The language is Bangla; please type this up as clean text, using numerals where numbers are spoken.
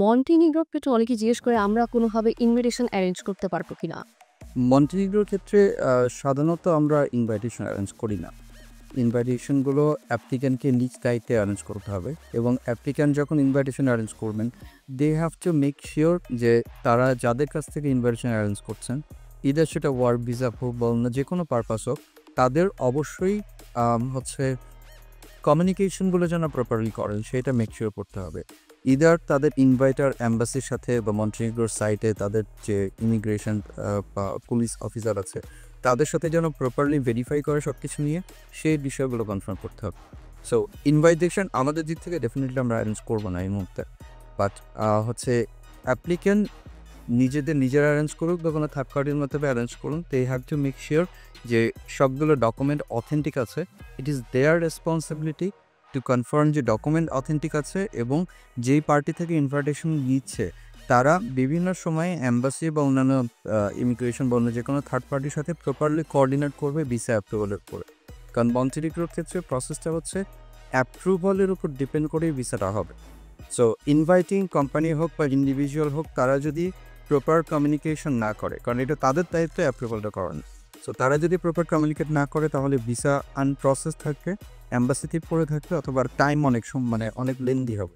মন্টিনিগ্রোর ক্ষেত্রে অনেকে জিজ্ঞেস করে আমরা কোনোভাবে ইনভিটেশন অ্যারেঞ্জ করতে পারবো কিনা? মন্টিনিগ্রোর ক্ষেত্রে সাধারণত আমরা ইনভাইটেশন অ্যারেঞ্জ করি না। ইনভাইটেশনগুলো অ্যাপ্লিক্যান্টকে নিজ দায়িত্বে অ্যারেঞ্জ করতে হবে এবং অ্যাপ্লিক্যান্ট যখন ইনভাইটেশন অ্যারেঞ্জ করবেন, they have to make sure যে তারা যাদের কাছ থেকে ইনভাইটেশন অ্যারেঞ্জ করছেন, ইদার সেটা ওয়ার্ক ভিসা হোক বা অন্য যেকোনো পারপাস হোক, তাদের অবশ্যই হচ্ছে কমিউনিকেশনগুলো যেন প্রপারলি করেন সেটা মেক শিওর করতে হবে। ইদার তাদের ইনভাইটার অ্যাম্বাসির সাথে বা মন্টিনিগ্রোর সাইটে তাদের যে ইমিগ্রেশন বা পুলিশ অফিসার আছে তাদের সাথে যেন প্রপারলি ভেরিফাই করে সব কিছু নিয়ে সেই বিষয়গুলো কনফার্ম করতে হবে। সো ইনভাইটেশন আমাদের দিক থেকে ডেফিনেটলি আমরা অ্যারেঞ্জ করবো না এই মুহূর্তে, বাট হচ্ছে অ্যাপ্লিক্যান্ট নিজেরা অ্যারেঞ্জ করুক বা কোনো থার্ড পার্টির মাধ্যমে অ্যারেঞ্জ করুন, they have to make sure যে সবগুলো ডকুমেন্ট অথেন্টিক আছে। It is their responsibility to confirm যে ডকুমেন্ট অথেন্টিক আছে এবং যেই পার্টি থেকে ইনভাইটেশন নিচ্ছে তারা বিভিন্ন সময়ে অ্যাম্বাসি বা অন্যান্য ইমিগ্রেশন বা অন্য যে কোনো থার্ড পার্টির সাথে প্রপারলি কোঅর্ডিনেট করবে ভিসা অ্যাপ্রুভালের উপরে। কারণ মন্টিনিগ্রোর ক্ষেত্রে প্রসেসটা হচ্ছে অ্যাপ্রুভালের উপর ডিপেন্ড করেই ভিসাটা হবে। সো ইনভাইটিং কোম্পানি হোক বা ইন্ডিভিজুয়াল হোক, তারা যদি প্রপার কমিউনিকেশন না করে, কারণ এটা তাদের দায়িত্ব অ্যাপ্রুভালটা করানো। সো তারা যদি প্রপার কমিউনিকেট না করে তাহলে ভিসা আনপ্রসেস থাকবে, অ্যাম্বাসিতে পড়ে থাকবে অথবা টাইম অনেক অনেক লেন্দি হবে।